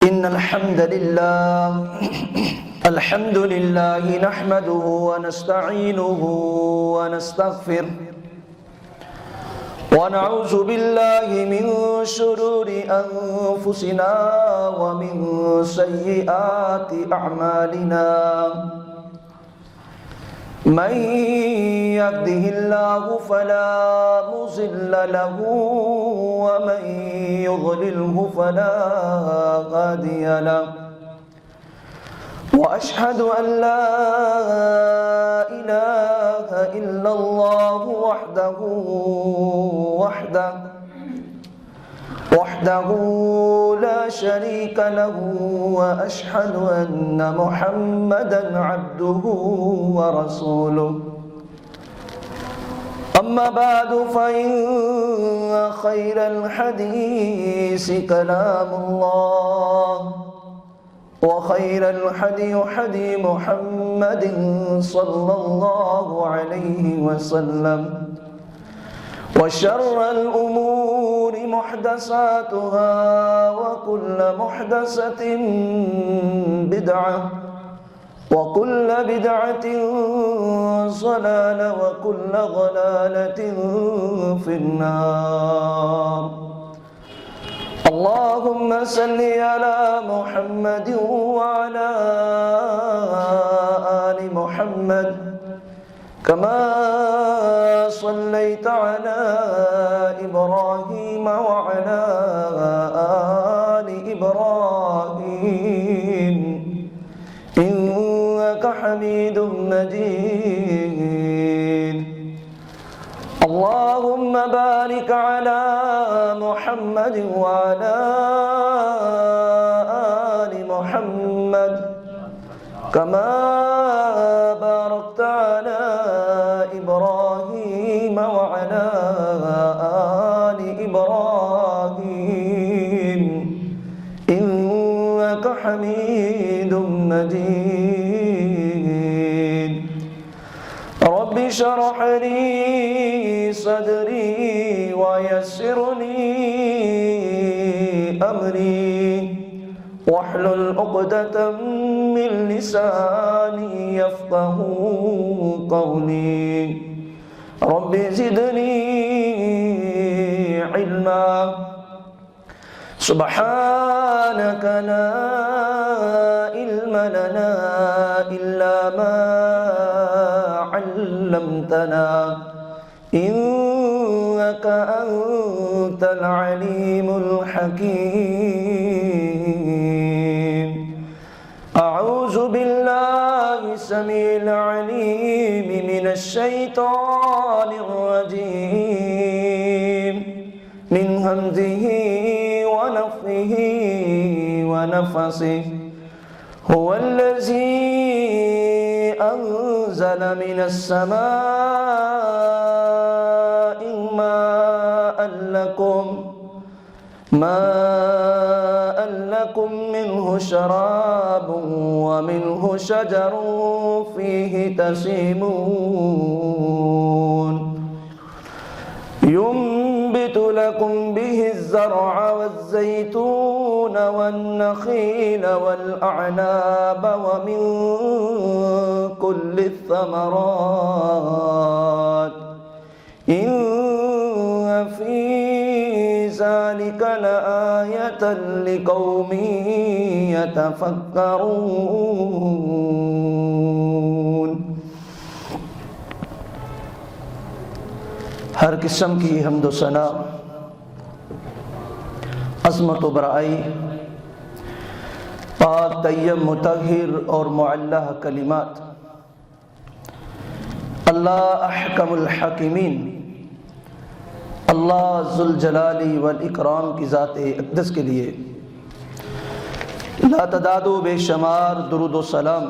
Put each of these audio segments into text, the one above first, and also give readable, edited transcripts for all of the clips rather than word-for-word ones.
إن الحمد لله نحمده ونستعينه ونستغفره ونعوذ بالله من شرور أنفسنا ومن سيئات أعمالنا من يهده الله فلا مضل له ومن يضلله فلا هادي له وأشهد أن لا إله إلا الله وحده لا شريك له وأشهد أن محمدا عبده ورسوله أما بعد فإن خير الحديث كلام الله وخير الحدي حدي محمد صلى الله عليه وسلم وشر الأمور محدثاتها وكل محدثة بدعة وكل بدعة ضلالة وكل ضلالة في النار. اللهم صل على محمد وعلى آل محمد كما صليت على إبراهيم وعلى آل إبراهيم إنك حميد مجيد. اللهم بارك على محمد وعلى آل محمد كما باركت على إبراهيم وعلى آل إبراهيم إنك حميد مجيد. رب اشرح لي صدري ويسر لي أمري واحلل عقدة من لساني يفقه قولي. رب زدني علما سبحانك لا علم لنا إلا ما علمتنا إنك أنت العليم الحكيم. أعوذ بالله السميع العليم من الشيطان الرجيم من همزه ونفخه ونفثه. هو الذي أنزل من السماء ماء لكم منه شراب ومنه شجر فيه تسيمون ينبت لكم به الزرع والزيتون والنخيل والأعناب ومن كل الثمرات إن في ذلك لآية لقوم يتفكرون. ہر قسم کی حمد و ثنا عظمت و برائی پاک طیب مطہر اور معلہ کلمات اللہ احکم الحاکمین اللہ ذوالجلال والاکرام کی ذات اقدس کے لیے لا تعداد و بے شمار درود و سلام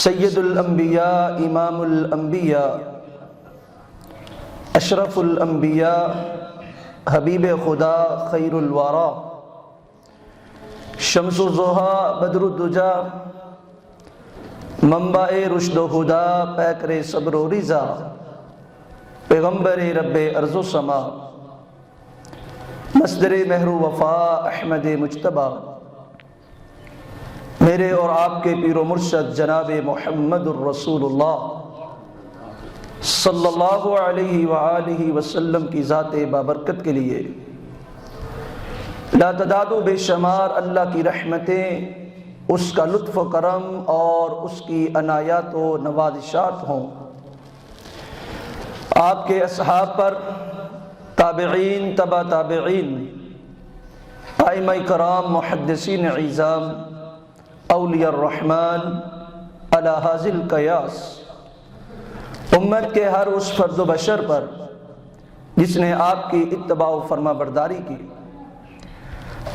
سید الانبیاء امام الانبیاء اشرف الانبیاء حبیب خدا خیر الورا شمس الضحیٰ بدر الدجا منبع رشد و ہدا پیکر صبر و رضا پیغمبر رب ارض و سما مصدر مہر و وفا احمد مجتبی میرے اور آپ کے پیر و مرشد جناب محمد الرسول اللہ صلی اللہ علیہ وآلہ وسلم کی ذات بابرکت کے لیے لا تعداد و بے شمار اللہ کی رحمتیں، اس کا لطف و کرم اور اس کی عنایات و نوازشات ہوں آپ کے اصحاب پر، تابعین، تبع تابعین، ائمہ کرام، محدثین عظام، اولیاء الرحمن علی ھذا القیاس، امت کے ہر اس فرد و بشر پر جس نے آپ کی اتباع و فرما برداری کی۔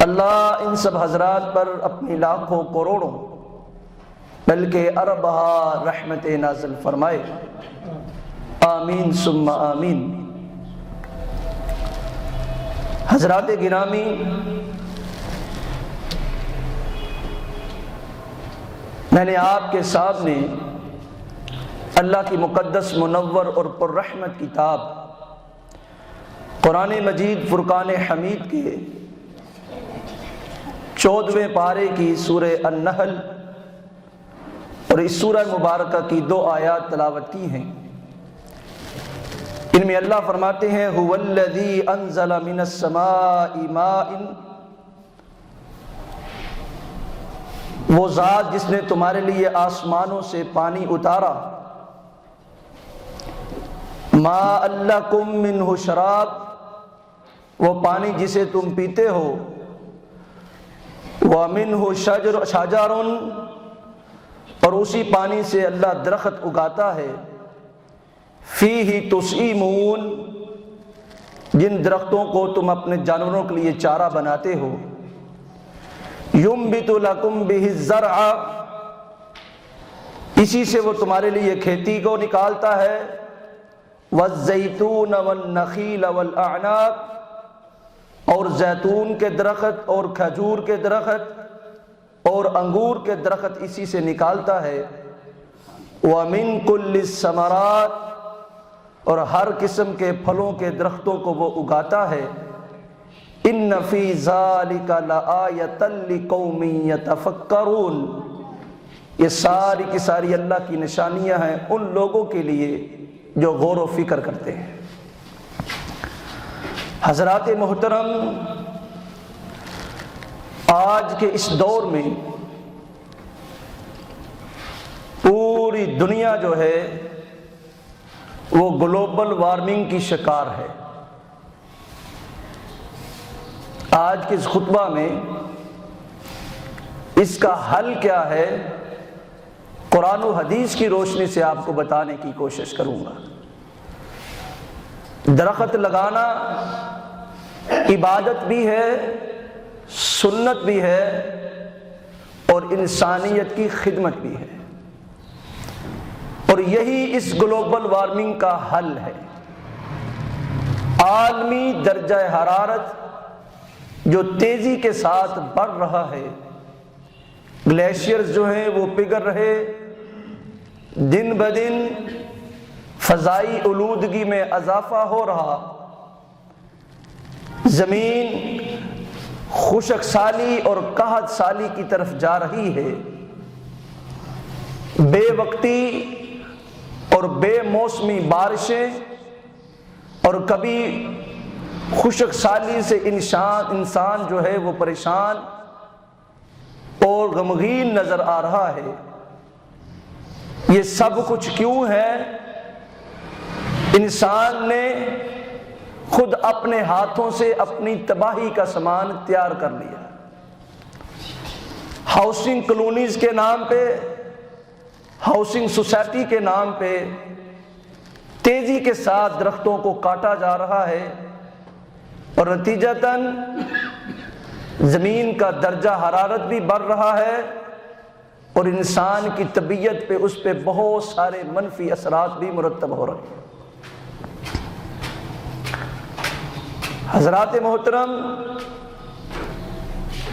اللہ ان سب حضرات پر اپنی لاکھوں کروڑوں بلکہ اربہا رحمت نازل فرمائے، آمین ثم آمین۔ حضرات گرامی، میں نے آپ کے سامنے اللہ کی مقدس، منور اور پررحمت کتاب قرآن مجید فرقان حمید کے 14ویں پارے کی سورہ النحل اور اس سورہ مبارکہ کی 2 آیات تلاوت کی ہیں۔ ان میں اللہ فرماتے ہیں هو الذی انزل من السماء ماء، وہ ذات جس نے تمہارے لیے آسمانوں سے پانی اتارا، ماء لکم منہ شراب، وہ پانی جسے تم پیتے ہو، وَمِنْهُ شَجَرٌ، اور اسی پانی سے اللہ درخت اگاتا ہے، فِيهِ تُسْئِمُونَ، جن درختوں کو تم اپنے جانوروں کے لیے چارہ بناتے ہو، يُنْبِتُ لَكُمْ بِهِ الزَّرْعَ، اسی سے وہ تمہارے لیے کھیتی کو نکالتا ہے، وَالزَّيْتُونَ وَالنَّخِيلَ وَالْأَعْنَابَ، اور زیتون کے درخت اور کھجور کے درخت اور انگور کے درخت اسی سے نکالتا ہے، وَمِن كُلِّ الثَّمَرَاتِ، اور ہر قسم کے پھلوں کے درختوں کو وہ اگاتا ہے، إِنَّ فِي ذَلِكَ لَآيَةً لِقَوْمٍ يَتَفَكَّرُونَ، یہ ساری کی ساری اللہ کی نشانیاں ہیں ان لوگوں کے لیے جو غور و فکر کرتے ہیں۔ حضرات محترم، آج کے اس دور میں پوری دنیا جو ہے وہ گلوبل وارمنگ کی شکار ہے۔ آج کے اس خطبہ میں اس کا حل کیا ہے، قرآن و حدیث کی روشنی سے آپ کو بتانے کی کوشش کروں گا۔ درخت لگانا عبادت بھی ہے، سنت بھی ہے، اور انسانیت کی خدمت بھی ہے، اور یہی اس گلوبل وارمنگ کا حل ہے۔ عالمی درجہ حرارت جو تیزی کے ساتھ بڑھ رہا ہے، گلیشیئرز جو ہیں وہ پگھل رہے، دن بدن فضائی آلودگی میں اضافہ ہو رہا، زمین خشک سالی اور قحط سالی کی طرف جا رہی ہے، بے وقتی اور بے موسمی بارشیں، اور کبھی خشک سالی سے انسان جو ہے وہ پریشان اور غمگین نظر آ رہا ہے۔ یہ سب کچھ کیوں ہے؟ انسان نے خود اپنے ہاتھوں سے اپنی تباہی کا سامان تیار کر لیا۔ ہاؤسنگ کالونیز کے نام پہ، ہاؤسنگ سوسائٹی کے نام پہ تیزی کے ساتھ درختوں کو کاٹا جا رہا ہے، اور نتیجتاً زمین کا درجہ حرارت بھی بڑھ رہا ہے، اور انسان کی طبیعت پہ، اس پہ بہت سارے منفی اثرات بھی مرتب ہو رہے ہیں۔ حضرات محترم،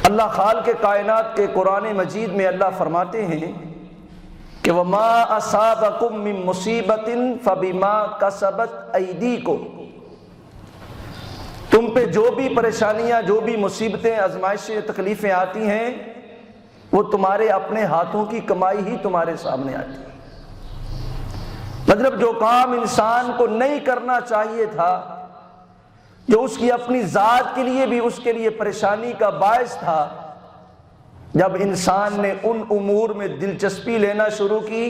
اللہ خالق کائنات کے قرآن مجید میں اللہ فرماتے ہیں کہ وَمَا أَصَابَكُم مِّن مُّصِيبَةٍ فَبِمَا كَسَبَتْ أَيْدِيكُمْ، تم پہ جو بھی پریشانیاں، جو بھی مصیبتیں، آزمائشیں، تکلیفیں آتی ہیں، وہ تمہارے اپنے ہاتھوں کی کمائی ہی تمہارے سامنے آتی ہے۔ مطلب جو کام انسان کو نہیں کرنا چاہیے تھا، جو اس کی اپنی ذات کے لیے بھی اس کے لیے پریشانی کا باعث تھا، جب انسان نے ان امور میں دلچسپی لینا شروع کی،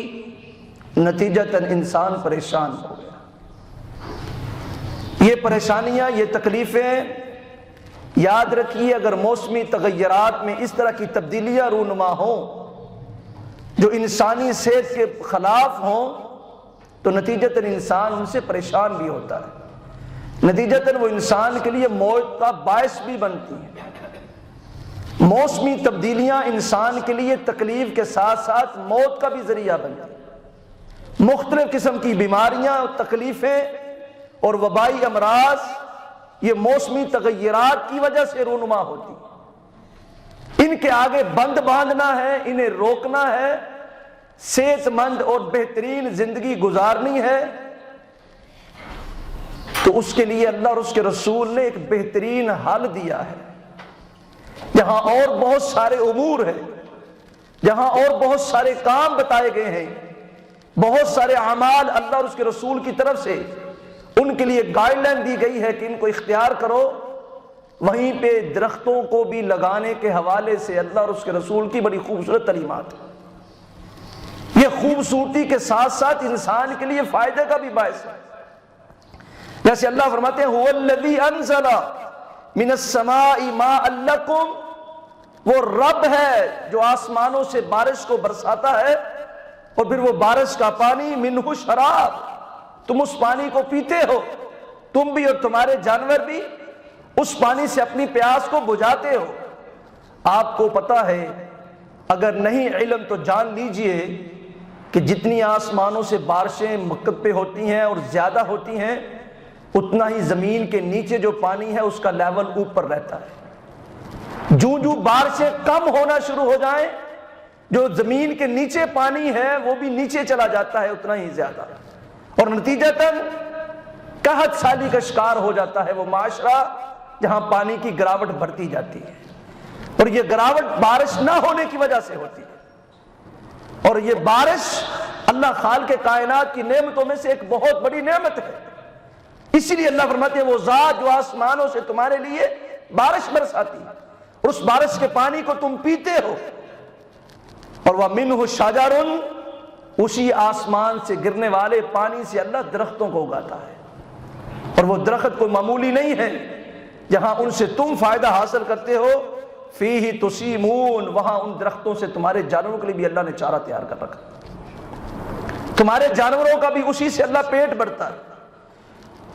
نتیجتاً انسان پریشان ہو گیا۔ یہ پریشانیاں، یہ تکلیفیں، یاد رکھیے اگر موسمی تغیرات میں اس طرح کی تبدیلیاں رونما ہوں جو انسانی صحت کے خلاف ہوں، تو نتیجتاً انسان ان سے پریشان بھی ہوتا ہے، نتیجتاً وہ انسان کے لیے موت کا باعث بھی بنتی ہیں۔ موسمی تبدیلیاں انسان کے لیے تکلیف کے ساتھ ساتھ موت کا بھی ذریعہ بنتی ہیں۔ مختلف قسم کی بیماریاں، تکلیفیں اور وبائی امراض یہ موسمی تغیرات کی وجہ سے رونما ہوتی ہیں۔ ان کے آگے بند باندھنا ہے، انہیں روکنا ہے، صحت مند اور بہترین زندگی گزارنی ہے، تو اس کے لیے اللہ اور اس کے رسول نے ایک بہترین حل دیا ہے۔ جہاں اور بہت سارے امور ہیں، جہاں اور بہت سارے کام بتائے گئے ہیں، بہت سارے اعمال اللہ اور اس کے رسول کی طرف سے ان کے لیے گائیڈ لائن دی گئی ہے کہ ان کو اختیار کرو، وہیں پہ درختوں کو بھی لگانے کے حوالے سے اللہ اور اس کے رسول کی بڑی خوبصورت تعلیمات ہے۔ یہ خوبصورتی کے ساتھ ساتھ انسان کے لیے فائدے کا بھی باعث ہے۔ جیسے اللہ فرماتے ہیں هو الذی انزل من السماء ماء لکم، وہ رب ہے جو آسمانوں سے بارش کو برساتا ہے، اور پھر وہ بارش کا پانی منہ شراب، تم اس پانی کو پیتے ہو، تم بھی اور تمہارے جانور بھی اس پانی سے اپنی پیاس کو بجھاتے ہو۔ آپ کو پتا ہے، اگر نہیں علم تو جان لیجئے کہ جتنی آسمانوں سے بارشیں وقت پہ ہوتی ہیں اور زیادہ ہوتی ہیں، اتنا ہی زمین کے نیچے جو پانی ہے اس کا لیول اوپر رہتا ہے۔ جو بارشیں کم ہونا شروع ہو جائیں، جو زمین کے نیچے پانی ہے وہ بھی نیچے چلا جاتا ہے اتنا ہی زیادہ، اور نتیجتاً قحط سالی کا شکار ہو جاتا ہے وہ معاشرہ جہاں پانی کی گراوٹ بڑھتی جاتی ہے، اور یہ گراوٹ بارش نہ ہونے کی وجہ سے ہوتی ہے۔ اور یہ بارش اللہ خالق کائنات کی نعمتوں میں سے ایک بہت بڑی نعمت ہے، اسی لیے اللہ فرماتے ہیں وہ ذات جو آسمانوں سے تمہارے لیے بارش برساتی ہے، اور اس بارش کے پانی کو تم پیتے ہو، اور وَمِنْهُ شَجَرٌ، اسی آسمان سے گرنے والے پانی سے اللہ درختوں کو اگاتا ہے، اور وہ درخت کوئی معمولی نہیں ہے، جہاں ان سے تم فائدہ حاصل کرتے ہو، فِيهِ تُسِيمُونَ، وہاں ان درختوں سے تمہارے جانوروں کے لیے بھی اللہ نے چارہ تیار کر رکھا، تمہارے جانوروں کا بھی اسی سے اللہ پیٹ بھرتا ہے۔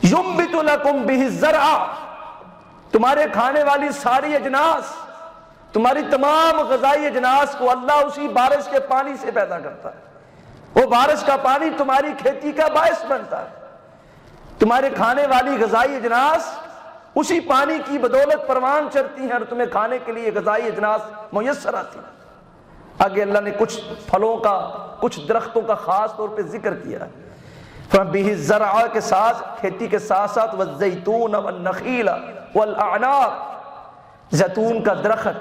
يُنبِتُ لَكُمْ بِهِ الزَّرْعَ، تمہارے کھانے والی ساری اجناس، تمہاری تمام غذائی اجناس کو اللہ اسی بارش کے پانی سے پیدا کرتا ہے، وہ بارش کا پانی تمہاری کھیتی کا باعث بنتا ہے، تمہارے کھانے والی غذائی اجناس اسی پانی کی بدولت پروان چڑھتی ہیں اور تمہیں کھانے کے لیے غذائی اجناس میسر آتی ہیں۔ آگے اللہ نے کچھ پھلوں کا، کچھ درختوں کا خاص طور پہ ذکر کیا ہے، فَبِهِ الزَّرْعَ کے ساتھ، کھیتی کے ساتھ ساتھ، وَالزَّيْتُونَ وَالنَّخِيلَ وَالْأَعْنَابَ، زیتون کا درخت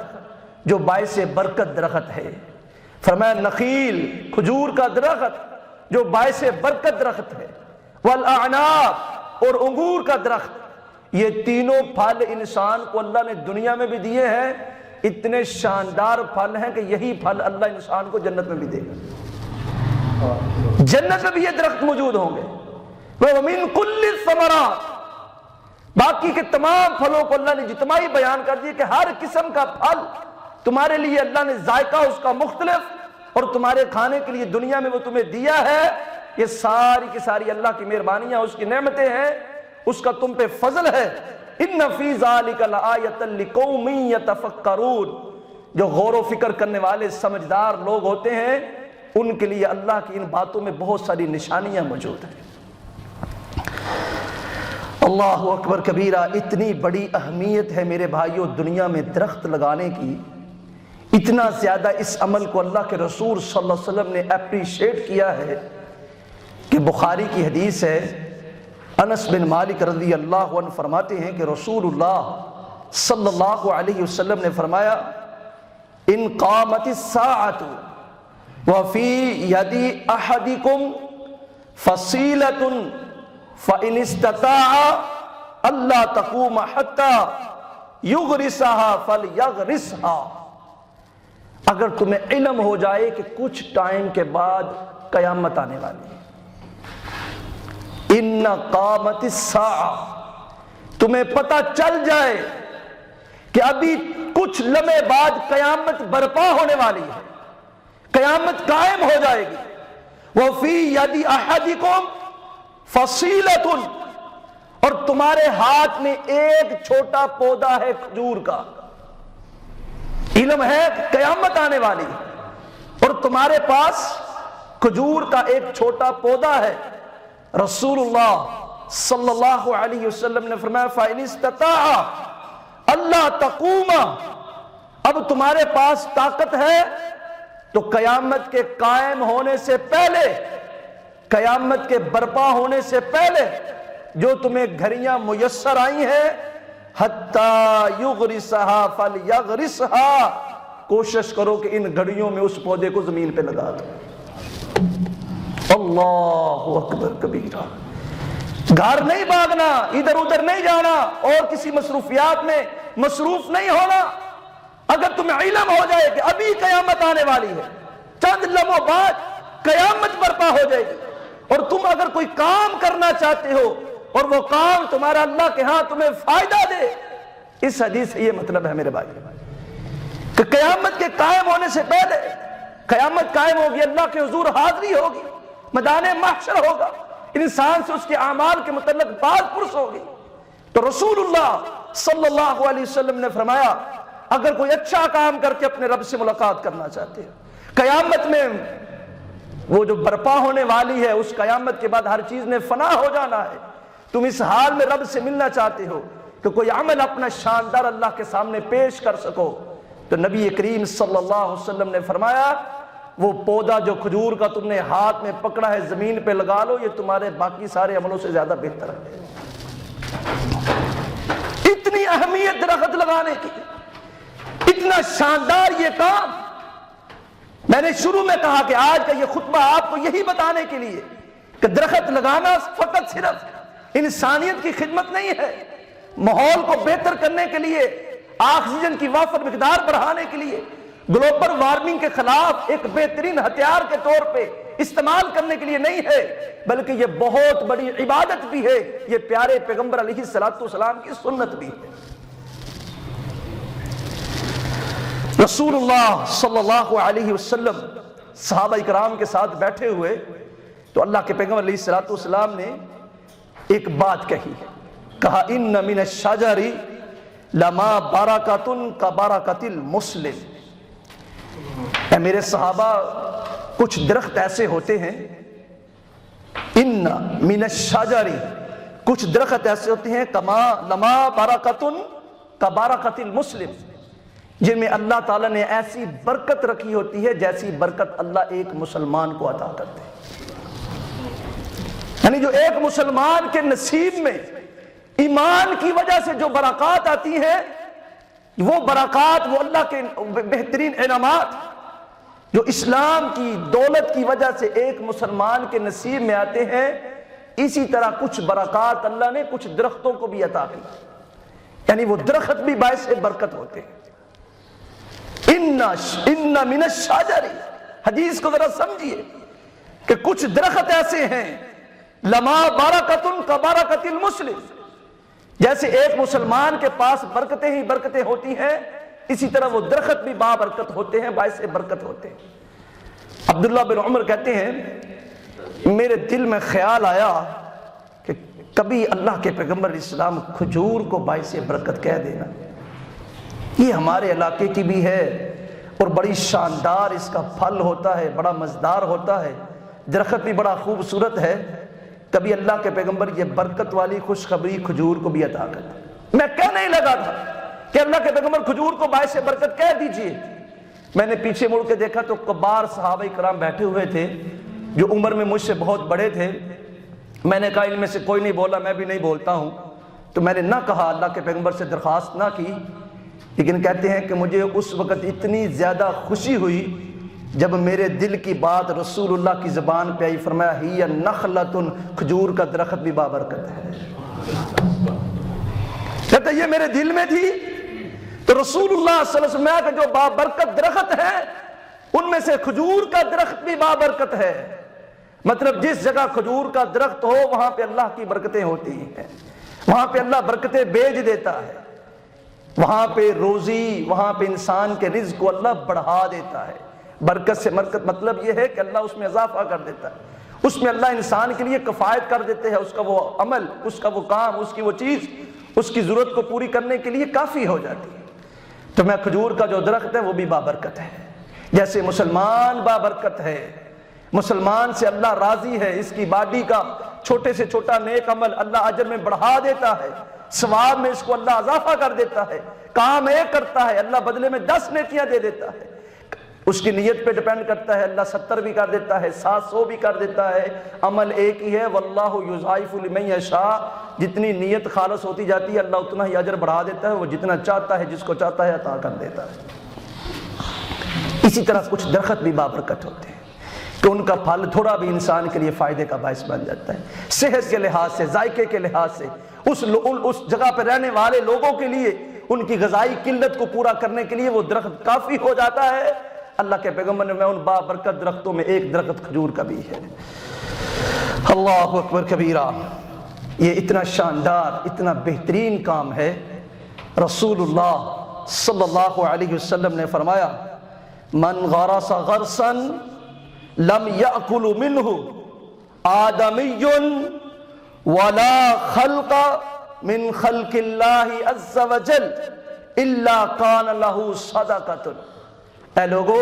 جو باعث برکت درخت ہے، فرمایا نخیل، کھجور کا درخت جو باعث برکت درخت ہے، وَالْأَعْنَابَ، اور انگور کا درخت، یہ تینوں پھل انسان کو اللہ نے دنیا میں بھی دیے ہیں، اتنے شاندار پھل ہیں کہ یہی پھل اللہ انسان کو جنت میں بھی دے گا، جنت میں بھی یہ درخت موجود ہوں گے۔ وَمِن كُلِّ الثَّمَرَاتِ، باقی کے تمام پھلوں کو اللہ نے جتمائی بیان کر دی کہ ہر قسم کا پھل تمہارے لیے اللہ نے ذائقہ اس کا مختلف، اور تمہارے کھانے کے لیے دنیا میں وہ تمہیں دیا ہے، یہ ساری کی ساری اللہ کی مہربانیاں، اس کی نعمتیں ہیں، اس کا تم پہ فضل ہے۔ إِنَّ فِي ذَلِكَ لَآيَةً لِقَوْمٍ يَتَفَكَّرُونَ، جو غور و فکر کرنے والے سمجھدار لوگ ہوتے ہیں ان کے لیے اللہ کی ان باتوں میں بہت ساری نشانیاں موجود ہیں۔ اللہ اکبر کبیرہ، اتنی بڑی اہمیت ہے میرے بھائیوں دنیا میں درخت لگانے کی، اتنا زیادہ اس عمل کو اللہ کے رسول صلی اللہ علیہ وسلم نے اپریشیٹ کیا ہے کہ بخاری کی حدیث ہے، انس بن مالک رضی اللہ عنہ فرماتے ہیں کہ رسول اللہ صلی اللہ علیہ وسلم نے فرمایا ان قامت الساعۃ وفی ید احدکم فصیلۃ فإن استطاع اللہ تقوم حتی یغرسها فلیغرسها، اگر تمہیں علم ہو جائے کہ کچھ ٹائم کے بعد قیامت آنے والی ہے، ان قامت الساعہ، تمہیں پتہ چل جائے کہ ابھی کچھ لمحے بعد قیامت برپا ہونے والی ہے، قیامت قائم ہو جائے گی، وفی ید احدکم فصیلۃ، اور تمہارے ہاتھ میں ایک چھوٹا پودا ہے کھجور کا، علم ہے قیامت آنے والی اور تمہارے پاس کھجور کا ایک چھوٹا پودا ہے۔ رسول اللہ صلی اللہ علیہ وسلم نے فرمایا فَإِنِ اسْتَطَاعَ اللہ تقوم، اب تمہارے پاس طاقت ہے تو قیامت کے قائم ہونے سے پہلے، قیامت کے برپا ہونے سے پہلے جو تمہیں گھڑیاں میسر آئی ہیں حتی یغرسها فلیغرسها، کوشش کرو کہ ان گھڑیوں میں اس پودے کو زمین پہ لگا دو۔ اللہ اکبر کبیرہ، گھر نہیں بھاگنا، ادھر ادھر نہیں جانا اور کسی مصروفیات میں مصروف نہیں ہونا۔ اگر تمہیں علم ہو جائے کہ ابھی قیامت آنے والی ہے، چند لمحوں بعد قیامت برپا ہو جائے گی، اور تم اگر کوئی کام کرنا چاہتے ہو اور وہ کام تمہارا اللہ کے ہاں تمہیں فائدہ دے، اس حدیث سے یہ مطلب ہے میرے بھائی کہ قیامت کے قائم ہونے سے پہلے، قیامت قائم ہوگی، اللہ کے حضور حاضری ہوگی، میدان محشر ہوگا، انسان سے اس کے اعمال کے متعلق بات پرس ہوگی، تو رسول اللہ صلی اللہ علیہ وسلم نے فرمایا اگر کوئی اچھا کام کر کے اپنے رب سے ملاقات کرنا چاہتے ہیں، قیامت میں وہ جو برپا ہونے والی ہے، اس قیامت کے بعد ہر چیز نے فنا ہو جانا ہے، تم اس حال میں رب سے ملنا چاہتے ہو کہ کوئی عمل اپنا شاندار اللہ کے سامنے پیش کر سکو، تو نبی کریم صلی اللہ علیہ وسلم نے فرمایا وہ پودا جو کھجور کا تم نے ہاتھ میں پکڑا ہے زمین پہ لگا لو، یہ تمہارے باقی سارے عملوں سے زیادہ بہتر ہے۔ اتنی اہمیت درخت لگانے کی، اتنا شاندار یہ کام۔ میں نے شروع میں کہا کہ آج کا یہ خطبہ آپ کو یہی بتانے کے لیے کہ درخت لگانا فقط صرف انسانیت کی خدمت نہیں ہے، ماحول کو بہتر کرنے کے لیے، آکسیجن کی وافر مقدار بڑھانے کے لیے، گلوبل وارمنگ کے خلاف ایک بہترین ہتھیار کے طور پہ استعمال کرنے کے لیے نہیں ہے، بلکہ یہ بہت بڑی عبادت بھی ہے، یہ پیارے پیغمبر علیہ السلام کی سنت بھی ہے۔ رسول اللہ صلی اللہ علیہ وسلم صحابہ کرام کے ساتھ بیٹھے ہوئے تو اللہ کے پیغمبر علیہ السلام نے ایک بات کہی، کہا ان من الشجر لما برکۃ کبرکۃ المسلم، اے میرے صحابہ کچھ درخت ایسے ہوتے ہیں، ان من الشجر، کچھ درخت ایسے ہوتے ہیں لما برکۃ کبرکۃ المسلم، جن میں اللہ تعالیٰ نے ایسی برکت رکھی ہوتی ہے جیسی برکت اللہ ایک مسلمان کو عطا کرتے ہیں۔ یعنی جو ایک مسلمان کے نصیب میں ایمان کی وجہ سے جو برکات آتی ہیں، وہ برکات، وہ اللہ کے بہترین انعامات جو اسلام کی دولت کی وجہ سے ایک مسلمان کے نصیب میں آتے ہیں، اسی طرح کچھ برکات اللہ نے کچھ درختوں کو بھی عطا کی، یعنی وہ درخت بھی باعث برکت ہوتے ہیں۔ ان من الشجر، حدیث کو ذرا سمجھیے کہ کچھ درخت ایسے ہیں لما برکۃ کبرکۃ المسلم، جیسے ایک مسلمان کے پاس برکتیں ہی برکتیں ہوتی ہیں، اسی طرح وہ درخت بھی بابرکت ہوتے ہیں، باعث برکت ہوتے ہیں۔ عبداللہ بن عمر کہتے ہیں میرے دل میں خیال آیا کہ کبھی اللہ کے پیغمبر علیہ السلام کھجور کو باعث برکت کہہ دینا، یہ ہمارے علاقے کی بھی ہے اور بڑی شاندار اس کا پھل ہوتا ہے، بڑا مزیدار ہوتا ہے، درخت بھی بڑا خوبصورت ہے، کبھی اللہ کے پیغمبر یہ برکت والی خوشخبری کھجور کو بھی عطا کرتا۔ میں کہنے لگا تھا کہ اللہ کے پیغمبر کھجور کو باعث برکت کہہ دیجئے، میں نے پیچھے مڑ کے دیکھا تو کبار صحابہ کرام بیٹھے ہوئے تھے جو عمر میں مجھ سے بہت بڑے تھے، میں نے کہا ان میں سے کوئی نہیں بولا، میں بھی نہیں بولتا ہوں، تو میں نے نہ کہا، اللہ کے پیغمبر سے درخواست نہ کی، لیکن کہتے ہیں کہ مجھے اس وقت اتنی زیادہ خوشی ہوئی جب میرے دل کی بات رسول اللہ کی زبان پہ آئی، فرمایا ہی نخلۃ، کھجور کا درخت بھی بابرکت ہے۔ کہتے یہ میرے دل میں تھی، تو رسول اللہ صلی اللہ علیہ وسلم کا جو بابرکت درخت ہے ان میں سے کھجور کا درخت بھی بابرکت ہے۔ مطلب جس جگہ کھجور کا درخت ہو وہاں پہ اللہ کی برکتیں ہوتی ہیں، وہاں پہ اللہ برکتیں بیج دیتا ہے، وہاں پہ روزی، وہاں پہ انسان کے رزق کو اللہ بڑھا دیتا ہے۔ برکت سے برکت مطلب یہ ہے کہ اللہ اس میں اضافہ کر دیتا ہے، اس میں اللہ انسان کے لیے کفایت کر دیتے ہیں، اس کا وہ عمل، اس کا وہ کام، اس کی وہ چیز اس کی ضرورت کو پوری کرنے کے لیے کافی ہو جاتی ہے۔ تو میں کھجور کا جو درخت ہے وہ بھی بابرکت ہے، جیسے مسلمان بابرکت ہے، مسلمان سے اللہ راضی ہے، اس کی باڈی کا چھوٹے سے چھوٹا نیک عمل اللہ اجر میں بڑھا دیتا ہے، ثواب میں اس کو اللہ اضافہ کر دیتا ہے، کام ایک کرتا ہے اللہ بدلے میں 10 نیکیاں دے دیتا ہے، اس کی نیت پہ ڈیپینڈ کرتا ہے، اللہ 70 بھی کر دیتا ہے، 700 بھی کر دیتا ہے، عمل ایک ہی ہے، واللہ یضاعف لمن یشاء، جتنی نیت خالص ہوتی جاتی ہے اللہ اتنا ہی اجر بڑھا دیتا ہے، وہ جتنا چاہتا ہے جس کو چاہتا ہے عطا کر دیتا ہے۔ اسی طرح کچھ درخت بھی بابرکت ہوتے ہیں کہ ان کا پھل تھوڑا بھی انسان کے لیے فائدے کا باعث بن جاتا ہے، صحت کے لحاظ سے، ذائقے کے لحاظ سے، اس جگہ پہ رہنے والے لوگوں کے لیے ان کی غذائی قلت کو پورا کرنے کے لیے وہ درخت کافی ہو جاتا ہے۔ اللہ کے پیغمبر نے میں ان بابرکت درختوں میں ایک درخت کھجور کا بھی ہے۔ اللہ اکبر کبیرہ، یہ اتنا شاندار، اتنا بہترین کام ہے۔ رسول اللہ صلی اللہ علیہ وسلم نے فرمایا من غرس غرسا لم یأکل منہ آدمی ولا خلق من خلق اللہ عز وجل الا کان لہ صدقۃ۔ اے لوگو،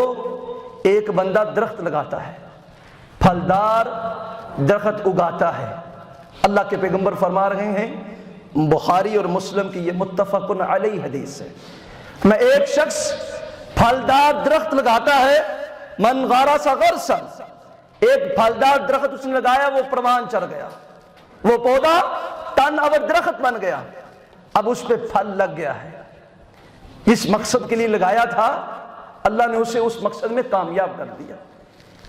ایک بندہ درخت لگاتا ہے، پھلدار درخت اگاتا ہے، اللہ کے پیغمبر فرما رہے ہیں، بخاری اور مسلم کی یہ متفق علیہ حدیث ہے، میں ایک شخص پھلدار درخت لگاتا ہے، من غرس غرسا، ایک پھلدار درخت اس نے لگایا، وہ پروان چڑھ گیا، وہ پودا تن اور درخت بن گیا، اب اس پہ پھل لگ گیا ہے، اس مقصد کے لیے لگایا تھا، اللہ نے اسے اس مقصد میں کامیاب کر دیا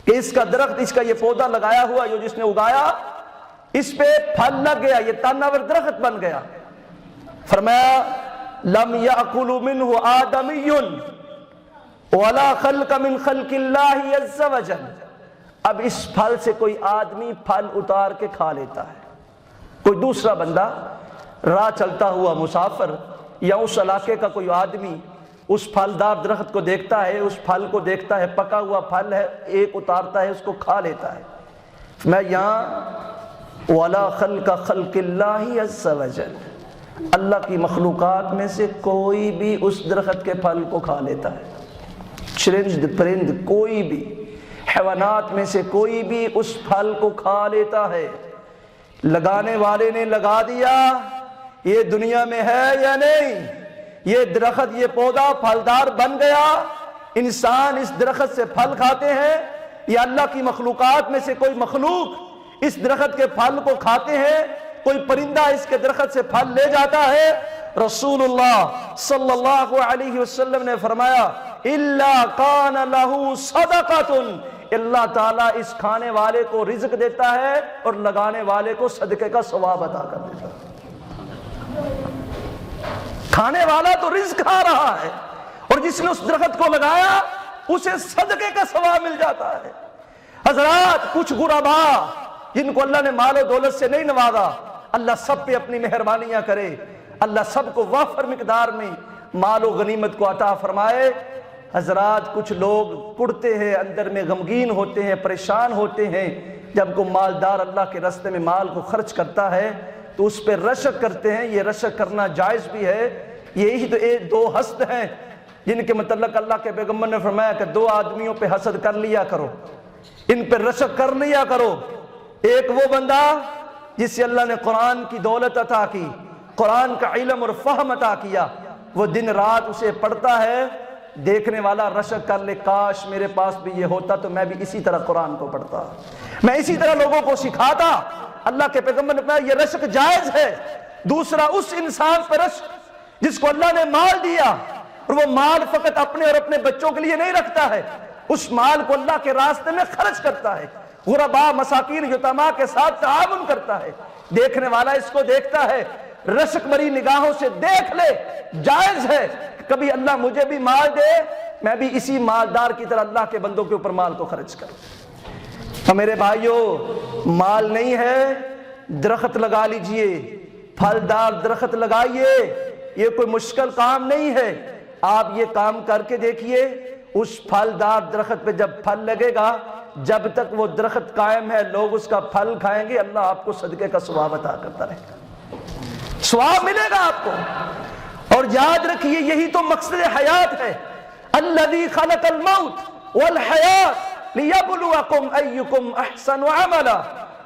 کہ اس کا درخت، اس کا یہ پودا لگایا ہوا جو جس نے اگایا، اس پہ پھل لگ گیا، یہ تناور درخت بن گیا۔ فرمایا لم یأکل منہ آدمی ولا خلق من خلق اللہ عز وجل، اب اس پھل سے کوئی آدمی پھل اتار کے کھا لیتا ہے، کوئی دوسرا بندہ راہ چلتا ہوا مسافر یا اس علاقے کا کوئی آدمی اس پھلدار درخت کو دیکھتا ہے، اس پھل کو دیکھتا ہے، پکا ہوا پھل ہے، ایک اتارتا ہے، اس کو کھا لیتا ہے۔ میں یہاں وَلَا خَلْقَ خَلْقِ اللَّهِ عَزَّ وَجَلَ، اللہ کی مخلوقات میں سے کوئی بھی اس درخت کے پھل کو کھا لیتا ہے، چرند پرند کوئی بھی، حیوانات میں سے کوئی بھی اس پھل کو کھا لیتا ہے۔ لگانے والے نے لگا دیا، یہ دنیا میں ہے یا نہیں، یہ درخت، یہ پودا پھلدار بن گیا، انسان اس درخت سے پھل کھاتے ہیں، یا اللہ کی مخلوقات میں سے کوئی مخلوق اس درخت کے پھل کو کھاتے ہیں، کوئی پرندہ اس کے درخت سے پھل لے جاتا ہے۔ رسول اللہ صلی اللہ علیہ وسلم نے فرمایا اِلَّا كَانَ لَهُ صَدَقَةٌ، اللہ تعالیٰ اس کھانے والے کو رزق دیتا ہے اور لگانے والے کو صدقے کا ثواب عطا کر دیتا ہے۔ کھانے والا تو رزق کھا رہا ہے اور جس نے اس درخت کو لگایا اسے صدقے کا ثواب مل جاتا ہے۔ حضرات، کچھ غربا جن کو اللہ نے مال و دولت سے نہیں نوازا، اللہ سب پہ اپنی مہربانیاں کرے، اللہ سب کو وافر مقدار میں مال و غنیمت کو عطا فرمائے۔ حضرات، کچھ لوگ کڑتے ہیں، اندر میں غمگین ہوتے ہیں، پریشان ہوتے ہیں، جب کوئی مالدار اللہ کے راستے میں مال کو خرچ کرتا ہے تو اس پہ رشک کرتے ہیں۔ یہ رشک کرنا جائز بھی ہے، یہی تو دو حسد ہیں جن کے متعلق اللہ کے پیغمبر نے فرمایا کہ دو آدمیوں پہ حسد کر لیا کرو، ان پہ رشک کر لیا کرو۔ ایک وہ بندہ جس سے اللہ نے قرآن کی دولت عطا کی، قرآن کا علم اور فہم عطا کیا، وہ دن رات اسے پڑھتا ہے، دیکھنے والا رشک کر لے، کاش میرے پاس بھی یہ ہوتا تو میں بھی اسی طرح قرآن کو پڑھتا، میں اسی طرح لوگوں کو سکھاتا، اللہ کے پیغمبر نے فرمایا یہ رشک جائز ہے۔ دوسرا اس انسان پر رشک جس کو اللہ نے مال دیا اور وہ مال فقط اپنے اور اپنے بچوں کے لیے نہیں رکھتا ہے، اس مال کو اللہ کے راستے میں خرچ کرتا ہے، غرباء مساکین یتیماں کے ساتھ تعاون کرتا ہے، دیکھنے والا اس کو دیکھتا ہے، رشک بری نگاہوں سے دیکھ لے، جائز ہے کبھی اللہ مجھے بھی مال دے، میں بھی اسی مالدار کی طرح اللہ کے بندوں کے اوپر مال کو خرچ کروں۔ تو میرے بھائیوں، مال نہیں ہے، درخت لگا لیجئے، پھلدار درخت لگائیے، یہ کوئی مشکل کام نہیں ہے۔ آپ یہ کام کر کے دیکھیے، اس پھلدار درخت پہ جب پھل لگے گا، جب تک وہ درخت قائم ہے لوگ اس کا پھل کھائیں گے، اللہ آپ کو صدقے کا ثواب عطا کرتا رہے گا، ثواب ملے گا آپ کو۔ اور یاد رکھیے یہی تو مقصد حیات ہے، الذی خلق الموت والحیات لیبلوکم ایکم احسن عملا،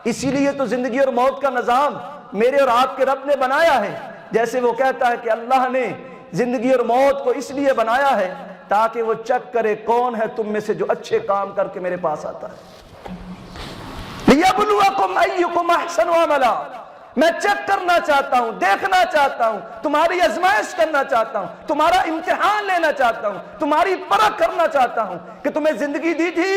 اسی لیے تو زندگی اور موت کا نظام میرے اور آپ کے رب نے بنایا ہے۔ جیسے وہ کہتا ہے کہ اللہ نے زندگی اور موت کو اس لیے بنایا ہے تاکہ وہ چیک کرے کون ہے تم میں سے جو اچھے کام کر کے میرے پاس آتا ہے۔ لیبلوکم ایکم احسن عملا، میں چیک کرنا چاہتا ہوں، دیکھنا چاہتا ہوں، تمہاری آزمائش کرنا چاہتا ہوں، تمہارا امتحان لینا چاہتا ہوں، تمہاری پرکھ کرنا چاہتا ہوں کہ تمہیں زندگی دی تھی،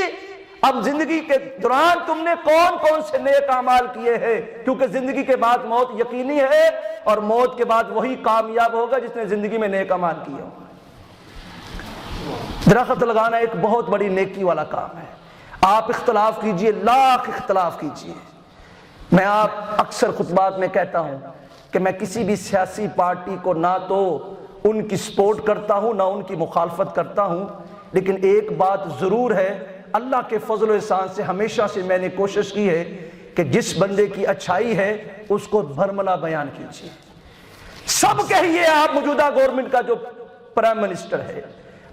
اب زندگی کے دوران تم نے کون کون سے نیک اعمال کیے ہیں، کیونکہ زندگی کے بعد موت یقینی ہے، اور موت کے بعد وہی کامیاب ہوگا جس نے زندگی میں نیک اعمال کیے ہوں۔ درخت لگانا ایک بہت بڑی نیکی والا کام ہے۔ آپ اختلاف کیجئے، لاکھ اختلاف کیجئے۔ میں آپ اکثر خطبات میں کہتا ہوں کہ میں کسی بھی سیاسی پارٹی کو نہ تو ان کی سپورٹ کرتا ہوں نہ ان کی مخالفت کرتا ہوں، لیکن ایک بات ضرور ہے، اللہ کے فضل و احسان سے ہمیشہ سے میں نے کوشش کی ہے کہ جس بندے کی اچھائی ہے اس کو بھرملا بیان کیجیے۔ سب کہیے آپ موجودہ گورنمنٹ کا جو پرائم منسٹر ہے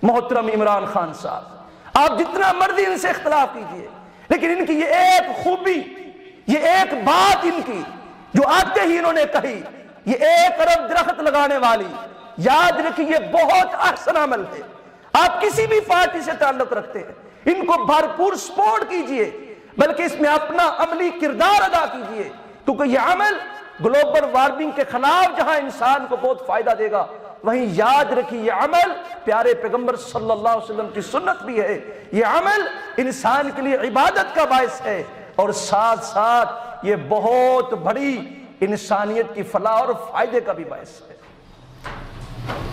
محترم عمران خان صاحب، آپ جتنا مرضی ان سے اختلاف کیجیے، لیکن ان کی یہ ایک خوبی، یہ ایک بات ان کی جو آتے ہی انہوں نے کہی، یہ 1 ارب درخت لگانے والی، یاد رکھیے بہت احسن عمل ہے۔ آپ کسی بھی پارٹی سے تعلق رکھتے ہیں، ان کو بھرپور سپورٹ کیجئے، بلکہ اس میں اپنا عملی کردار ادا کیجئے، کیونکہ یہ عمل گلوبل وارمنگ کے خلاف جہاں انسان کو بہت فائدہ دے گا، وہیں یاد رکھیے یہ عمل پیارے پیغمبر صلی اللہ علیہ وسلم کی سنت بھی ہے، یہ عمل انسان کے لیے عبادت کا باعث ہے، اور ساتھ ساتھ یہ بہت بڑی انسانیت کی فلاح اور فائدے کا بھی باعث ہے۔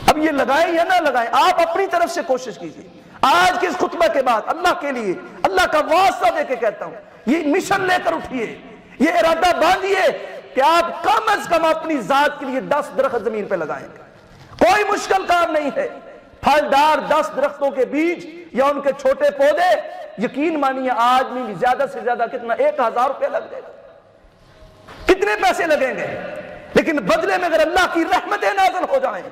اب یہ لگائیں یا نہ لگائیں، آپ اپنی طرف سے کوشش کیجیے۔ آج کے اس خطبہ کے بعد اللہ کے لیے، اللہ کا واسطہ دے کے کہتا ہوں، یہ مشن لے کر اٹھیے، یہ ارادہ باندھیے کہ آپ کم از کم اپنی ذات کے لیے 10 درخت زمین پہ لگائیں گے۔ کوئی مشکل کام نہیں ہے، پھلدار 10 درختوں کے بیج یا ان کے چھوٹے پودے، یقین مانیے آج میں زیادہ سے زیادہ کتنا 1000 روپے لگ جائے گا، کتنے پیسے لگیں گے، لیکن بدلے میں اگر اللہ کی رحمتیں نازل ہو جائیں،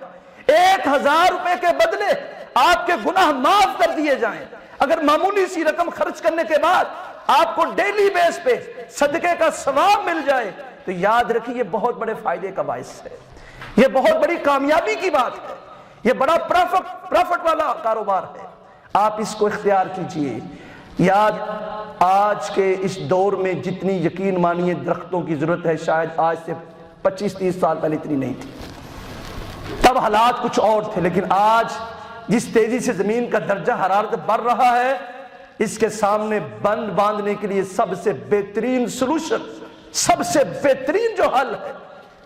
1000 روپے کے بدلے آپ کے گناہ معاف کر دیے جائیں، اگر معمولی سی رقم خرچ کرنے کے بعد آپ کو ڈیلی بیس پہ صدقے کا ثواب مل جائے تو یاد رکھیے یہ بہت بڑے فائدے کا باعث ہے، یہ بہت بڑی کامیابی کی بات ہے، یہ بڑا پرافٹ والا کاروبار ہے۔ آپ اس کو اختیار کیجئے۔ یاد آج کے اس دور میں جتنی یقین مانیے درختوں کی ضرورت ہے، شاید آج سے 25-30 سال پہلے اتنی نہیں تھی، تب حالات کچھ اور تھے، لیکن آج جس تیزی سے زمین کا درجہ حرارت بڑھ رہا ہے، اس کے سامنے بند باندھنے کے لیے سب سے بہترین سلوشن، سب سے بہترین جو حل ہے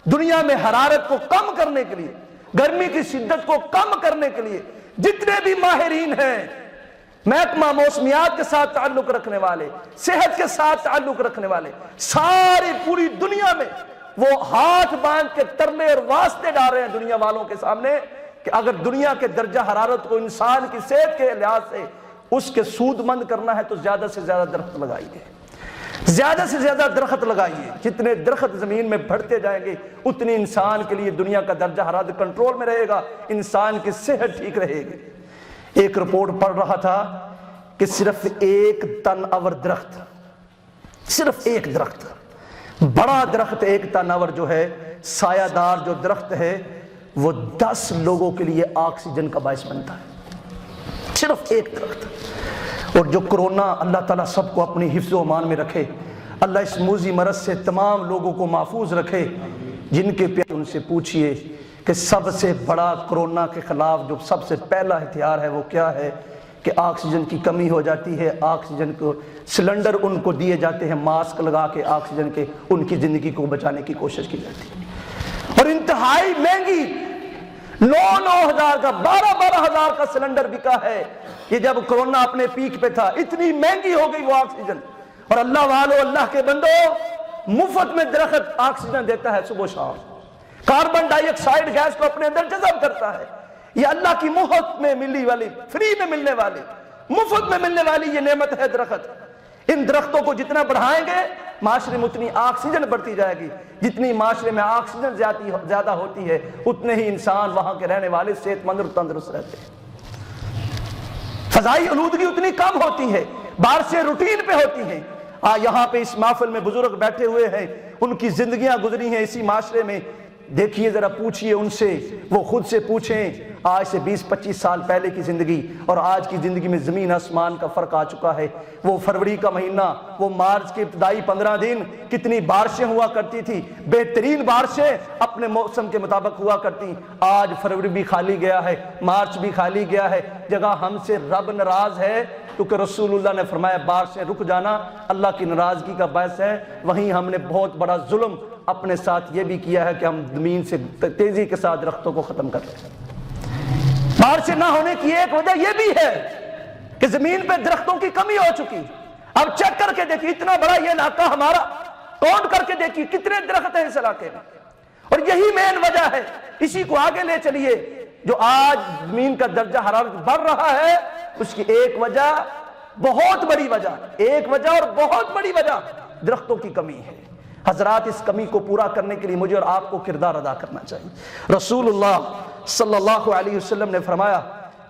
دنیا میں حرارت کو کم کرنے کے لیے، گرمی کی شدت کو کم کرنے کے لیے، جتنے بھی ماہرین ہیں، محکمہ موسمیات کے ساتھ تعلق رکھنے والے، صحت کے ساتھ تعلق رکھنے والے، ساری پوری دنیا میں وہ ہاتھ باندھ کے ترلے اور واسطے ڈال رہے ہیں دنیا والوں کے سامنے کہ اگر دنیا کے درجہ حرارت کو انسان کی صحت کے لحاظ سے اس کے سود مند کرنا ہے تو زیادہ سے زیادہ درخت لگائیے، زیادہ سے زیادہ درخت لگائیے۔ جتنے درخت زمین میں بڑھتے جائیں گے اتنی انسان کے لیے دنیا کا درجہ حرارت کنٹرول میں رہے گا، انسان کی صحت ٹھیک رہے گی۔ ایک رپورٹ پڑھ رہا تھا کہ صرف 1 ٹن اور درخت، صرف 1 درخت، بڑا درخت 1 ٹن اور جو ہے سایہ دار جو درخت ہے وہ 10 لوگوں کے لیے آکسیجن کا باعث بنتا ہے، صرف 1 درخت۔ اور جو کرونا، اللہ تعالیٰ سب کو اپنی حفظ و امان میں رکھے، اللہ اس موذی مرض سے تمام لوگوں کو محفوظ رکھے جن کے پیارے ان سے پوچھئے کہ سب سے بڑا کرونا کے خلاف جو سب سے پہلا ہتھیار ہے وہ کیا ہے؟ کہ آکسیجن کی کمی ہو جاتی ہے، آکسیجن کو سلنڈر ان کو دیے جاتے ہیں، ماسک لگا کے آکسیجن کے ان کی زندگی کو بچانے کی کوشش کی جاتی ہے، اور انتہائی مہنگی 9,000 کا 12,000 کا سلنڈر بکا ہے۔ یہ جب کرونا اپنے پیک پہ تھا اتنی مہنگی ہو گئی وہ آکسیجن، اور اللہ والو، اللہ کے بندو، مفت میں درخت آکسیجن دیتا ہے صبح و شام، کاربن ڈائی آکسائڈ گیس کو اپنے اندر جذب کرتا ہے۔ یہ اللہ کی مفت میں ملنے والی، فری میں ملنے والی، مفت میں ملنے والی یہ نعمت ہے درخت۔ ان درختوں کو جتنا بڑھائیں گے معاشرے میں اتنی آکسیجن بڑھتی جائے گی، جتنی معاشرے میں آکسیجن زیادہ ہوتی ہے اتنے ہی انسان وہاں کے رہنے والے صحت مند اور تندرست رہتے ہیں۔ فضائی آلودگی اتنی کم ہوتی ہے، بارشیں روٹین پہ ہوتی ہیں۔ یہاں پہ اس محفل میں بزرگ بیٹھے ہوئے ہیں، ان کی زندگیاں گزری ہیں اسی معاشرے میں، دیکھیے ذرا، پوچھئے ان سے، وہ خود سے پوچھیں آج سے 20-25 سال پہلے کی زندگی اور آج کی زندگی میں زمین آسمان کا فرق آ چکا ہے۔ وہ فروری کا مہینہ، وہ مارچ کے ابتدائی 15 دن کتنی بارشیں ہوا کرتی تھی، بہترین بارشیں اپنے موسم کے مطابق ہوا کرتی۔ آج فروری بھی خالی گیا ہے، مارچ بھی خالی گیا ہے۔ جگہ ہم سے رب ناراض ہے کیونکہ رسول اللہ نے فرمایا بارشیں رک جانا اللہ کی ناراضگی کا باعث ہے، وہیں ہم نے بہت بڑا ظلم اپنے ساتھ یہ بھی کیا ہے کہ ہم زمین سے تیزی کے ساتھ درختوں کو ختم کر رہے ہیں۔ بارشیں نہ ہونے کی ایک وجہ یہ بھی ہے کہ زمین پہ درختوں کی کمی ہو چکی۔ اب چیک کر کے دیکھیے، اتنا بڑا یہ علاقہ ہمارا، کاؤنٹ کر کے دیکھیے کتنے درخت ہیں اس علاقے میں، اور یہی مین وجہ ہے۔ اسی کو آگے لے چلیے، جو آج زمین کا درجہ حرارت بڑھ رہا ہے اس کی ایک وجہ، بہت بڑی وجہ، ایک وجہ اور بہت بڑی وجہ درختوں کی کمی ہے۔ حضرات، اس کمی کو پورا کرنے کے لیے مجھے اور آپ کو کردار ادا کرنا چاہیے۔ رسول اللہ صلی اللہ علیہ وسلم نے فرمایا،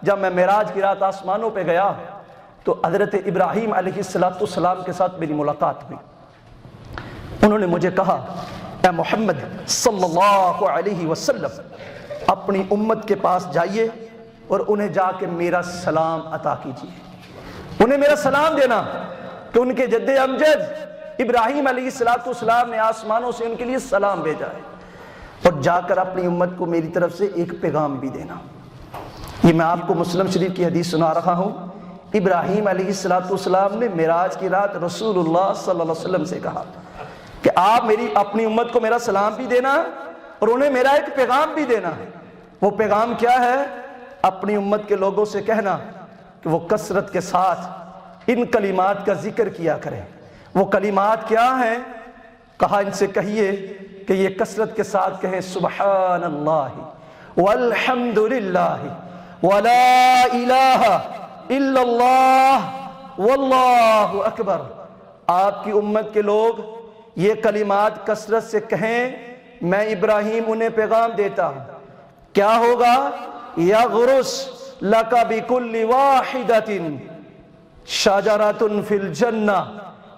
جب میں معراج کی رات آسمانوں پہ گیا تو حضرت ابراہیم علیہ السلام کے ساتھ میری ملاقات ہوئی۔ انہوں نے مجھے کہا، اے محمد صلی اللہ علیہ وسلم، اپنی امت کے پاس جائیے اور انہیں جا کے میرا سلام عطا کیجیے، انہیں میرا سلام دینا کہ ان کے جد امجد ابراہیم علیہ السلام نے آسمانوں سے ان کے لیے سلام بھیجا ہے، اور جا کر اپنی امت کو میری طرف سے ایک پیغام بھی دینا۔ یہ میں آپ کو مسلم شریف کی حدیث سنا رہا ہوں۔ ابراہیم علیہ السلام نے معراج کی رات رسول اللہ صلی اللہ علیہ وسلم سے کہا کہ آپ اپنی امت کو میرا سلام بھی دینا اور انہیں میرا ایک پیغام بھی دینا۔ وہ پیغام کیا ہے؟ اپنی امت کے لوگوں سے کہنا کہ وہ کثرت کے ساتھ ان کلمات کا ذکر کیا کریں۔ وہ کلمات کیا ہیں؟ کہا ان سے کہیے کہ یہ کثرت کے ساتھ کہیں، سبحان اللہ والحمد للہ ولا الہ الا اللہ واللہ اکبر۔ آپ کی امت کے لوگ یہ کلمات کثرت سے کہیں، میں ابراہیم انہیں پیغام دیتا ہوں۔ کیا ہوگا؟ یغرس لک بکل واحدۃ شجرۃ فی الجنہ۔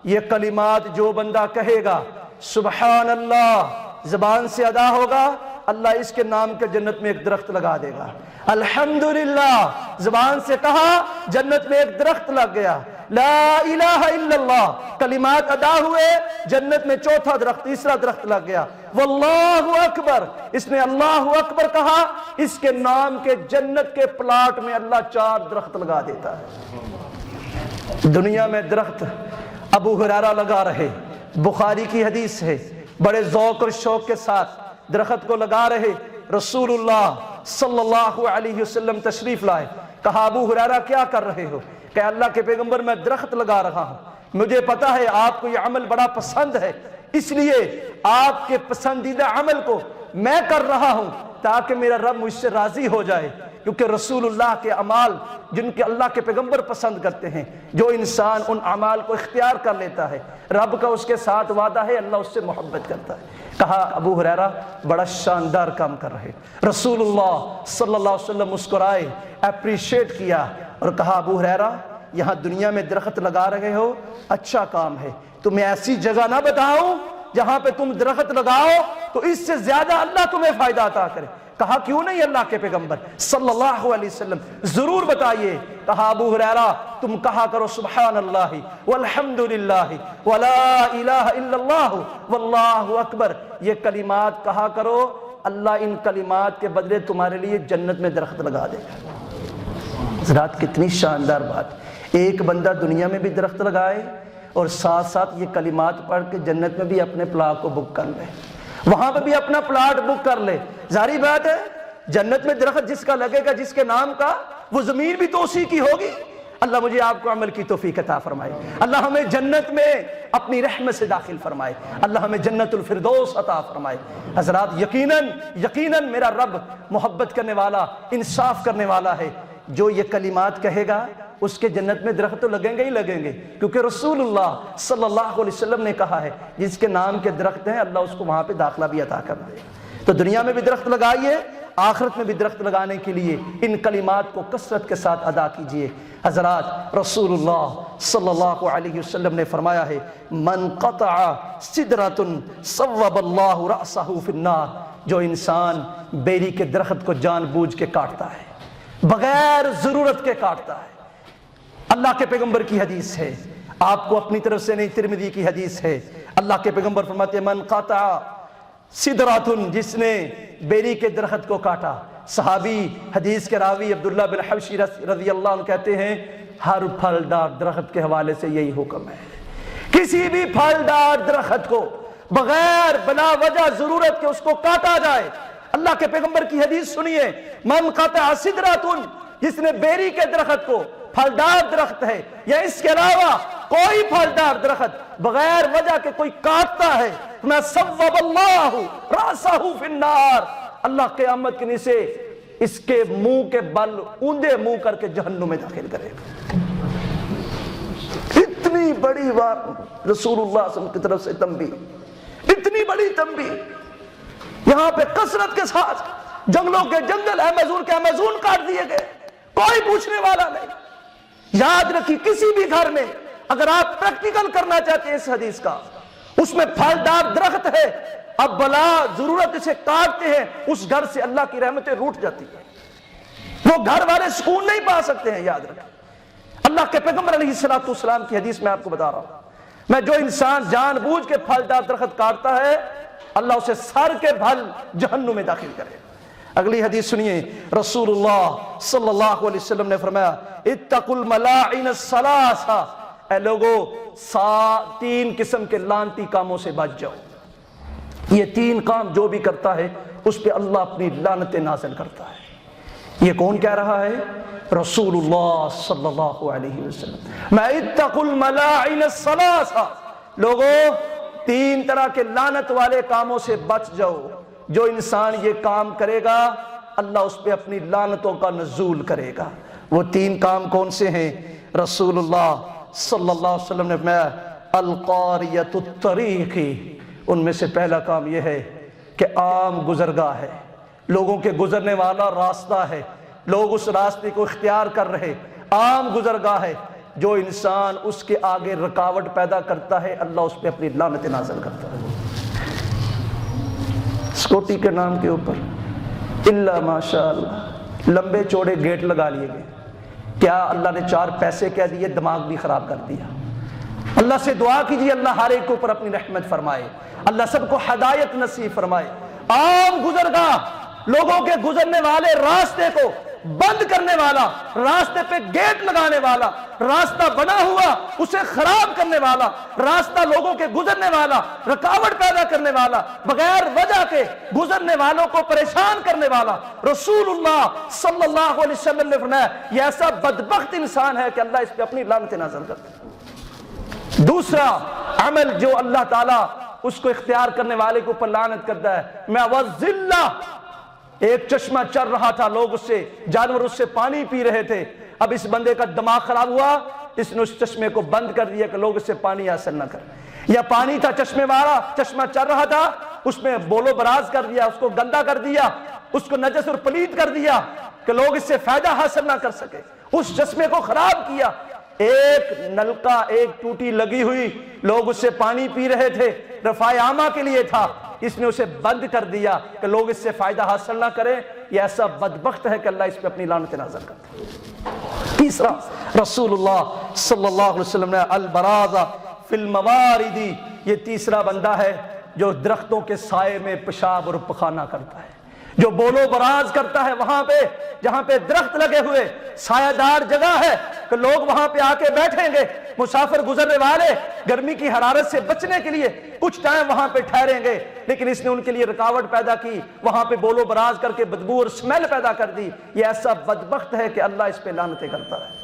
یہ کلمات جو بندہ کہے گا، سبحان اللہ زبان سے ادا ہوگا، اللہ اس کے نام کے جنت میں ایک درخت لگا دے گا۔ الحمدللہ زبان سے کہا، جنت میں ایک درخت لگ گیا۔ لا الہ الا اللہ کلمات ادا ہوئے، جنت میں چوتھا درخت، تیسرا درخت لگ گیا۔ واللہ اکبر، اس نے اللہ اکبر کہا، اس کے نام کے جنت کے پلاٹ میں اللہ 4 درخت لگا دیتا ہے۔ دنیا میں درخت ابو ہریرہ لگا رہے، بخاری کی حدیث ہے، بڑے ذوق اور شوق کے ساتھ درخت کو لگا رہے۔ رسول اللہ صلی اللہ علیہ وسلم تشریف لائے، کہا ابو ہریرہ کیا کر رہے ہو؟ کہ اللہ کے پیغمبر میں درخت لگا رہا ہوں، مجھے پتا ہے آپ کو یہ عمل بڑا پسند ہے، اس لیے آپ کے پسندیدہ عمل کو میں کر رہا ہوں تاکہ میرا رب مجھ سے راضی ہو جائے۔ کیونکہ رسول اللہ کے اعمال جن کے اللہ کے پیغمبر پسند کرتے ہیں، جو انسان ان اعمال کو اختیار کر لیتا ہے، رب کا اس کے ساتھ وعدہ ہے، اللہ اس سے محبت کرتا ہے۔ کہا ابو ہریرہ بڑا شاندار کام کر رہے۔ رسول اللہ صلی اللہ علیہ وسلم مسکرائے، اپریشیٹ کیا اور کہا ابو ہریرہ یہاں دنیا میں درخت لگا رہے ہو، اچھا کام ہے، تمہیں ایسی جگہ نہ بتاؤں جہاں پہ تم درخت لگاؤ تو اس سے زیادہ اللہ تمہیں فائدہ عطا کرے۔ کہا کیوں نہیں اللہ کے پیغمبر صلی اللہ علیہ وسلم ضرور بتائیے. کہا ابو ہریرہ تم کہا کرو سبحان اللہ والحمدللہ ولا الہ الا اللہ واللہ اکبر. یہ کلمات کہا کرو, اللہ ان کلمات کے بدلے تمہارے لیے جنت میں درخت لگا دے گا. حضرات کتنی شاندار بات. ایک بندہ دنیا میں بھی درخت لگائے اور ساتھ ساتھ یہ کلمات پڑھ کے جنت میں بھی اپنے پلاٹ کو بک کر لے, وہاں پہ بھی اپنا پلاٹ بک کر لے. ظاہری بات ہے جنت میں درخت جس کا لگے گا, جس کے نام کا, وہ زمین بھی تو اسی کی ہوگی. اللہ مجھے آپ کو عمل کی توفیق عطا فرمائے. اللہ ہمیں جنت میں اپنی رحمت سے داخل فرمائے. اللہ ہمیں جنت الفردوس عطا فرمائے. حضرات یقیناً میرا رب محبت کرنے والا, انصاف کرنے والا ہے. جو یہ کلمات کہے گا اس کے جنت میں درخت تو لگیں گے ہی لگیں گے, کیونکہ رسول اللہ صلی اللہ علیہ وسلم نے کہا ہے جس کے نام کے درخت ہیں اللہ اس کو وہاں پہ داخلہ بھی عطا کر دے. تو دنیا میں بھی درخت لگائیے, آخرت میں بھی درخت لگانے کے لیے ان کلمات کو کثرت کے ساتھ ادا کیجیے. حضرات رسول اللہ صلی اللہ علیہ وسلم نے فرمایا ہے من قطع سدرۃ صوب اللہ رأسہ فی النار. جو انسان بیری کے درخت کو جان بوجھ کے کاٹتا ہے, بغیر ضرورت کے کاٹتا ہے, اللہ کے پیغمبر کی حدیث ہے, آپ کو اپنی طرف سے نہیں, ترمذی کی حدیث ہے. اللہ کے پیغمبر فرماتے ہیں من قطع سدرۃ, جس نے بیری کے درخت کو کاٹا. صحابی حدیث کے راوی عبداللہ بن حبشی رضی اللہ عنہ کہتے ہیں ہر پھلدار درخت کے حوالے سے یہی حکم ہے, کسی بھی پھلدار درخت کو بغیر بلا وجہ ضرورت کے اس کو کاٹا جائے. اللہ کے پیغمبر کی حدیث سنیے من قطع سدرۃ, جس نے بیری کے درخت کو, پھلدار درخت ہے یا اس کے علاوہ کوئی پھلدار درخت بغیر وجہ کے کوئی کاٹتا ہے, میں صوب اللہ رأسہ فی النار, اللہ قیامت کے نیچے اس کے منہ کے بل اوندے منہ کر کے جہنم میں داخل کرے گا. اتنی بڑی بات رسول اللہ صلی اللہ علیہ وسلم کی طرف سے تنبیہ, اتنی بڑی تنبیہ. یہاں پہ کثرت کے ساتھ جنگلوں کے جنگل, ایمیزون کے ایمیزون کاٹ دیے گئے, کوئی پوچھنے والا نہیں. یاد رکھیے کسی بھی گھر میں اگر آپ پریکٹیکل کرنا چاہتے ہیں اس حدیث کا, اس میں پھلدار درخت ہے, اب بلا ضرورت اسے کاٹتے ہیں, اس گھر سے اللہ کی رحمتیں روٹ جاتی ہیں, وہ گھر والے سکون نہیں پا سکتے ہیں. یاد رکھیں اللہ کے پیغمبر علیہ الصلوۃ والسلام کی حدیث میں آپ کو بتا رہا ہوں, میں جو انسان جان بوجھ کے پھلدار درخت کاٹتا ہے اللہ اسے سر کے بھل جہنم میں داخل کرے. اگلی حدیث سنیے, رسول اللہ صلی اللہ علیہ وسلم نے فرمایا اتقوا الملاعن الثلاثہ, اے لوگو تین قسم کے لعنتی کاموں سے بچ جاؤ. یہ تین کام جو بھی کرتا ہے اس پہ اللہ اپنی لعنتیں نازل کرتا ہے. یہ کون کہہ رہا ہے؟ رسول اللہ صلی اللہ علیہ وسلم. میں اتقوا الملاعن الثلاثہ, لوگو تین طرح کے لعنت والے کاموں سے بچ جاؤ. جو انسان یہ کام کرے گا اللہ اس پہ اپنی لعنتوں کا نزول کرے گا. وہ تین کام کون سے ہیں؟ رسول اللہ صلی اللہ علیہ وسلم نے فرمایا القاریۃ الطریق, ان میں سے پہلا کام یہ ہے کہ عام گزرگاہ ہے, لوگوں کے گزرنے والا راستہ ہے, لوگ اس راستے کو اختیار کر رہے, عام گزرگاہ ہے. جو انسان اس کے آگے رکاوٹ پیدا کرتا ہے اللہ اس پہ اپنی لعنت نازل کرتا ہے. اسکوٹی کے نام کے اوپر الا ماشاء اللہ لمبے چوڑے گیٹ لگا لیے گئے, کیا اللہ نے 4 پیسے کہہ دیے, دماغ بھی خراب کر دیا. اللہ سے دعا کیجیے اللہ ہر ایک کے اوپر اپنی رحمت فرمائے, اللہ سب کو ہدایت نصیب فرمائے. عام گزرگاہ, لوگوں کے گزرنے والے راستے کو بند کرنے والا, راستے پہ گیٹ لگانے والا, راستہ بنا ہوا اسے خراب کرنے والا, راستہ لوگوں کے گزرنے والا, رکاوٹ پیدا کرنے والا, بغیر وجہ کے گزرنے والوں کو پریشان کرنے والا. رسول اللہ صلی اللہ علیہ وسلم نے فرمایا یہ ایسا بدبخت انسان ہے کہ اللہ اس پہ اپنی لعنت نازل کرتا ہے. دوسرا عمل جو اللہ تعالیٰ اس کو اختیار کرنے والے کے اوپر لعنت کرتا ہے, میں وذلہ, ایک چشمہ چل رہا تھا, لوگ اس سے, جانور اس سے پانی پی رہے تھے, اب اس بندے کا دماغ خراب ہوا, اس نے اس چشمے کو بند کر دیا کہ لوگ اس سے پانی حاصل نہ کریں. یا پانی تھا چشمے والا, چشمہ چل رہا تھا, اس میں بولو براز کر دیا, اس کو گندا کر دیا, اس کو نجس اور پلید کر دیا کہ لوگ اس سے فائدہ حاصل نہ کر سکے, اس چشمے کو خراب کیا. ایک نلکا, ایک ٹوٹی لگی ہوئی, لوگ اس سے پانی پی رہے تھے, رفع عامہ کے لیے تھا, اس نے اسے بند کر دیا کہ لوگ اس سے فائدہ حاصل نہ کریں، یہ ایسا بدبخت ہے کہ اللہ اس پہ اپنی لعنت نازل کرتا ہے۔ تیسرا، رسول اللہ صلی اللہ علیہ وسلم نے البراز فی الموارد، یہ تیسرا بندہ ہے جو درختوں کے سائے میں پیشاب اور پخانہ کرتا ہے، جو بول و براز کرتا ہے وہاں پہ جہاں پہ درخت لگے ہوئے سایہ دار جگہ ہے کہ لوگ وہاں پہ آ کے بیٹھیں گے، مسافر گزرنے والے گرمی کی حرارت سے بچنے کے لیے کچھ ٹائم وہاں پہ ٹھہریں گے، لیکن اس نے ان کے لیے رکاوٹ پیدا کی، وہاں پہ بول و براز کر کے بدبو اور سمیل پیدا کر دی۔ یہ ایسا بدبخت ہے کہ اللہ اس پہ لعنتیں کرتا ہے۔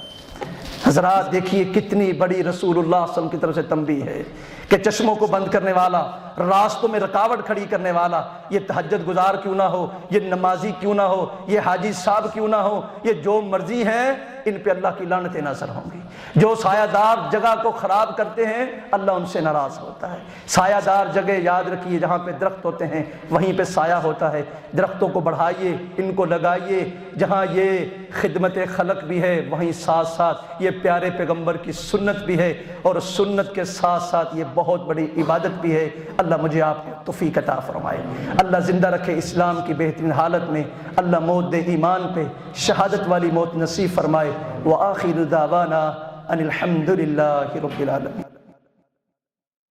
حضرات دیکھیے کتنی بڑی رسول اللہ صلی اللہ علیہ وسلم کی طرف سے تنبیہ ہے کہ چشموں کو بند کرنے والا، راستوں میں رکاوٹ کھڑی کرنے والا، یہ تہجد گزار کیوں نہ ہو، یہ نمازی کیوں نہ ہو، یہ حاجی صاحب کیوں نہ ہو، یہ جو مرضی ہیں، ان پہ اللہ کی لعنتیں نازل ہوں گی۔ جو سایہ دار جگہ کو خراب کرتے ہیں اللہ ان سے ناراض ہوتا ہے۔ سایہ دار جگہ یاد رکھیے جہاں پہ درخت ہوتے ہیں وہیں پہ سایہ ہوتا ہے، درختوں کو بڑھائیے، ان کو لگائیے، جہاں یہ خدمت خلق بھی ہے وہیں ساتھ ساتھ یہ پیارے پیغمبر کی سنت بھی ہے، اور سنت کے ساتھ ساتھ یہ بہت بڑی عبادت بھی ہے۔ اللہ مجھے آپ کو توفیق عطا فرمائے، اللہ زندہ رکھے اسلام کی بہترین حالت میں، اللہ موت دے ایمان پہ، شہادت والی موت نصیب فرمائے۔ وآخر دعوانا ان الحمد للہ رب العالمین۔